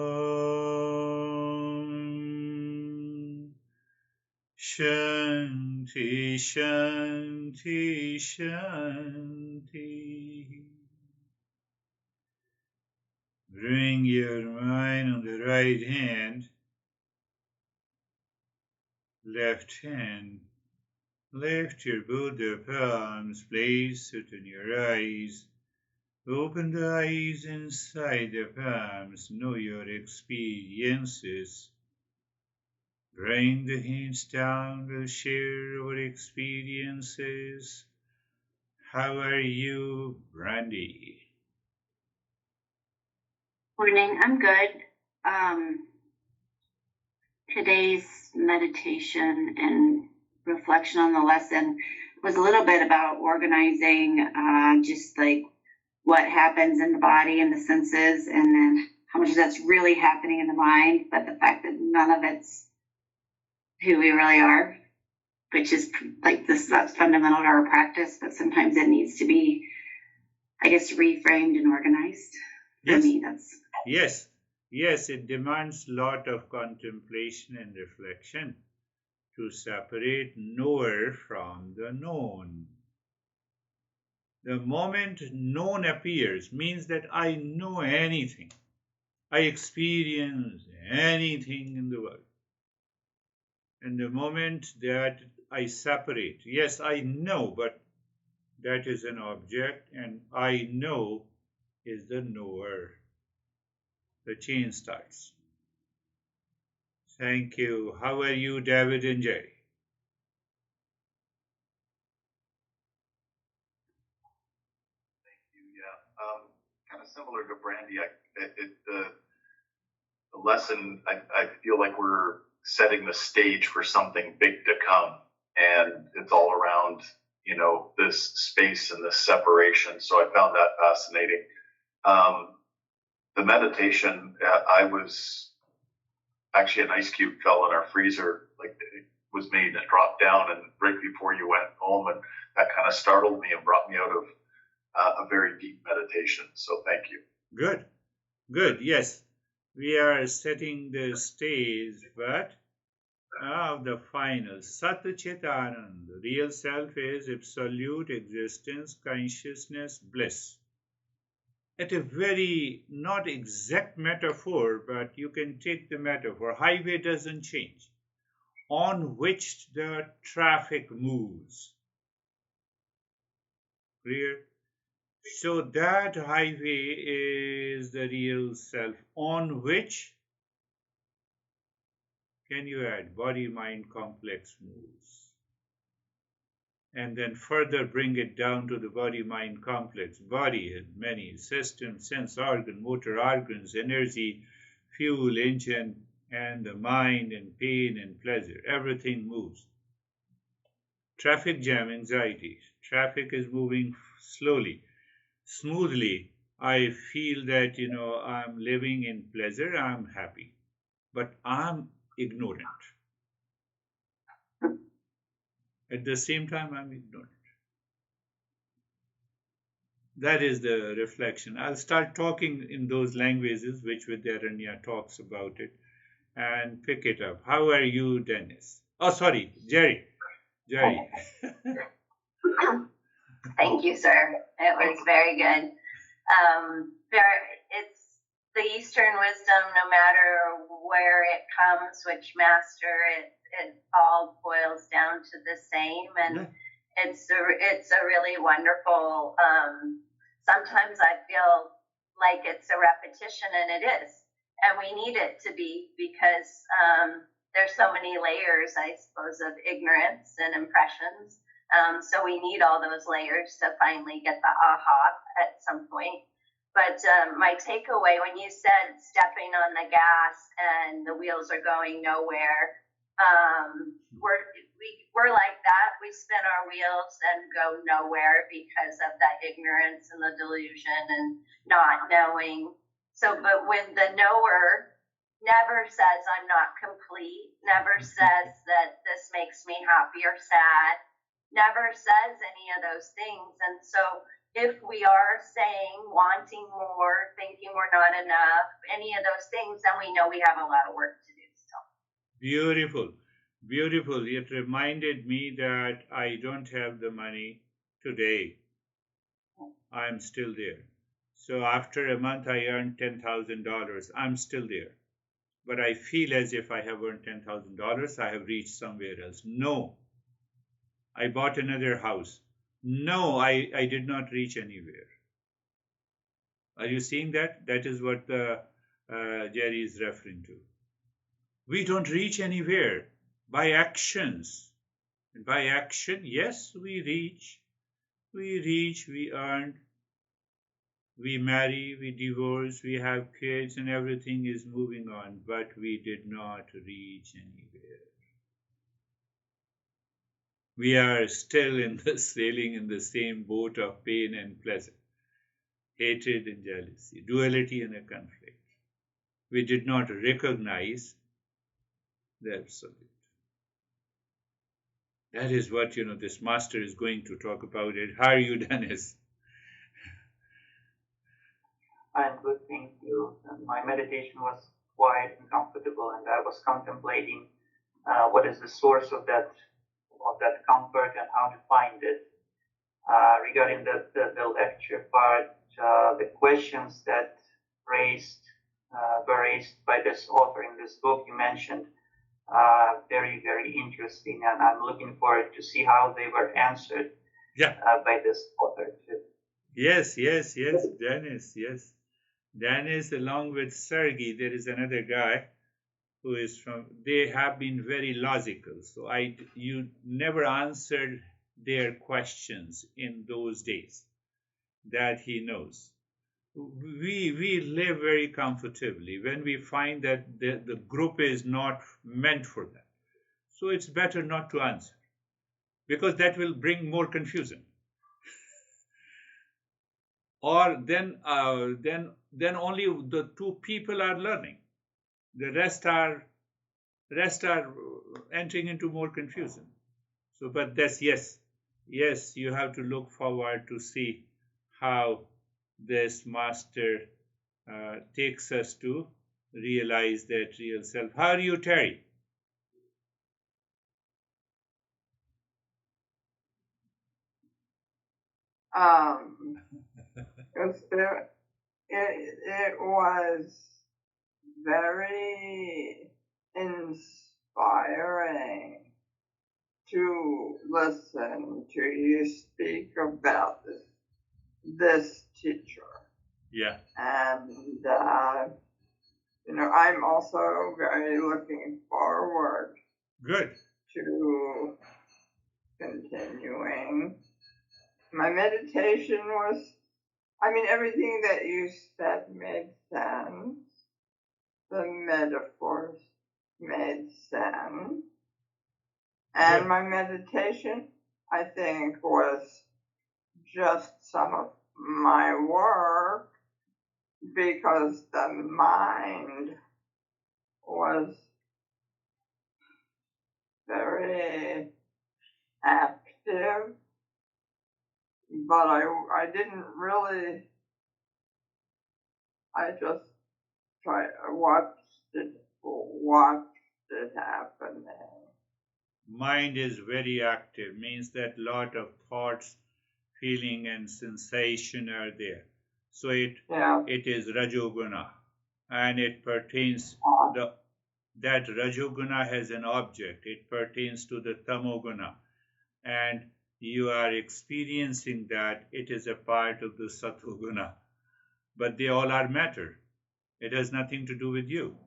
Shanti, Shanti, Shanti. Bring your mind on the right hand, left hand. Lift your Buddha palms, place it on your eyes. Open the eyes inside the palms, know your experiences. Bring the hands down, we'll share our experiences. How are you, Brandy? Morning, I'm good. Today's meditation and reflection on the lesson was a little bit about organizing just like what happens in the body and the senses, and then how much of that's really happening in the mind, but the fact that none of it's who we really are, which is like that's fundamental to our practice, but sometimes it needs to be, I guess, reframed and organized. Yes. For me, that's... Yes, it demands a lot of contemplation and reflection to separate knower from the known. The moment known appears means that I know anything. I experience anything in the world. And the moment that I separate, yes, I know, but that is an object, and I know is the knower. The change starts. Thank you. How are you, David and Jerry? Thank you. Yeah, kind of similar to Brandy. The lesson. I feel like we're setting the stage for something big to come, and it's all around this space and this separation. So I found that fascinating. The meditation. I was actually, an ice cube fell in our freezer, like it was made and it dropped down, and right before you went home, and that kind of startled me and brought me out of a very deep meditation. So thank you. Good. Yes, we are setting the stage, but the final Sat Chit Anand, the real self is absolute existence, consciousness, bliss. At a very not exact metaphor, but you can take the metaphor. Highway doesn't change, on which the traffic moves. Clear? So that highway is the real self, on which, can you add, body-mind complex moves. And then further bring it down to the body-mind complex. Body has many systems, sense organ, motor organs, energy, fuel, engine, and the mind, and pain and pleasure. Everything moves. Traffic jam, anxiety. Traffic is moving slowly. Smoothly, I feel that, I'm living in pleasure, I'm happy, but I'm ignorant. At the same time, I'm ignorant. That is the reflection. I'll start talking in those languages which Vidyaranya talks about it and pick it up. How are you, Dennis? Oh, sorry, Jerry. Thank you, sir. It was very good. It's the Eastern wisdom, no matter where it comes, which master, it all boils down to the same. And it's a really wonderful, sometimes I feel like it's a repetition, and it is. And we need it to be, because there's so many layers, I suppose, of ignorance and impressions. So we need all those layers to finally get the aha at some point. But my takeaway, when you said stepping on the gas and the wheels are going nowhere, we're like that. We spin our wheels and go nowhere because of that ignorance and the delusion and not knowing. So, but when the knower never says I'm not complete, never says that this makes me happy or sad, never says any of those things. And so if we are saying wanting more, thinking we're not enough, any of those things, then we know we have a lot of work to do still. Beautiful. Beautiful. It reminded me that I don't have the money today. I'm still there. So after a month, I earned $10,000. I'm still there. But I feel as if I have earned $10,000. I have reached somewhere else. No. I bought another house. No, I did not reach anywhere. Are you seeing that? That is what Jerry is referring to. We don't reach anywhere by actions. And by action, yes, we reach. We earn, we marry, we divorce, we have kids, and everything is moving on, but we did not reach anywhere. We are still sailing in the same boat of pain and pleasure, hatred and jealousy, duality and a conflict. We did not recognize the absolute. That is what, this master is going to talk about it. How are you, Dennis? I'm good, thank you. And my meditation was quiet and comfortable, and I was contemplating what is the source of that comfort and how to find it. Regarding the lecture part, the questions that were raised by this author in this book you mentioned, very, very interesting, and I'm looking forward to see how they were answered by this author too. Yes, Dennis, yes. Dennis, along with Sergey, there is another guy who is they have been very logical. So you never answered their questions in those days that he knows. We live very comfortably when we find that the group is not meant for that. So it's better not to answer, because that will bring more confusion. Or then only the two people are learning. The rest are entering into more confusion. So, but that's yes, you have to look forward to see how this master takes us to realize that real self. How are you, Terry? It was very inspiring to listen to you speak about this teacher. Yeah. And I'm also very looking forward. Good. To continuing. My meditation was, everything that you said made sense. The metaphors made sense. And my meditation, I think, was just some of my work, because the mind was very active, but I didn't really, I just watched it happening. Mind is very active, means that lot of thoughts, feeling and sensation are there. So it is Rajoguna, and it pertains that Rajoguna has an object. It pertains to the Tamoguna, and you are experiencing that it is a part of the Satoguna. But they all are matter. It has nothing to do with you.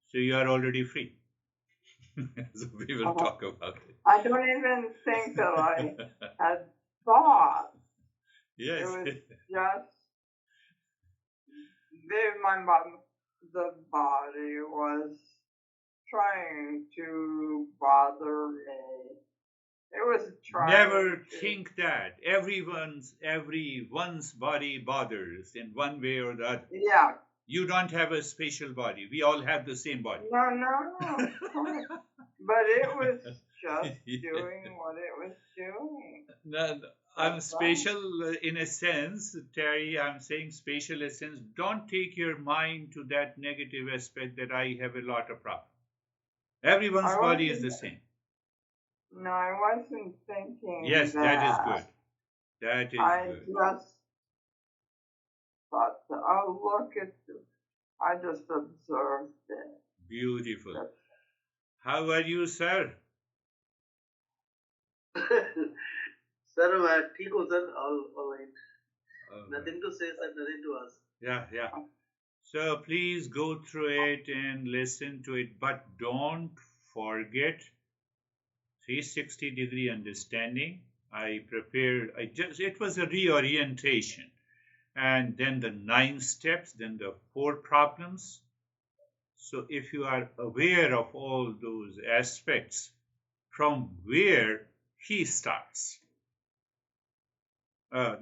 So you are already free. So we will talk about it. I don't even think that I had thought. Yes. It was just the body was trying to bother me. It was trying. Never think that. Everyone's body bothers in one way or the other. Yeah. You don't have a special body. We all have the same body. No. But it was just doing what it was doing. No, I'm spatial in a sense, Terry. I'm saying spatial essence. Don't take your mind to that negative aspect that I have a lot of problems. Everyone's body is the same. No, I wasn't thinking Yes, that is good. That is I good. just thought, oh, look at this. I just observed it. Beautiful. How are you, sir? Sir, मैं ठीक हूँ sir, all right. All Nothing right. to say sir, nothing to ask. Yeah. So please go through it and listen to it, but don't forget 360-degree understanding. It was a reorientation. And then the 9 steps, then the 4 problems. So if you are aware of all those aspects, from where he starts,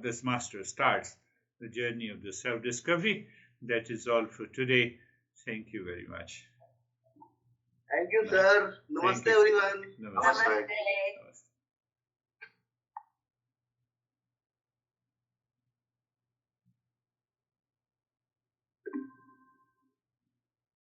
this master starts the journey of the self-discovery. That is all for today. Thank you very much. Thank you sir. Namaste you. everyone. Namaste. Namaste.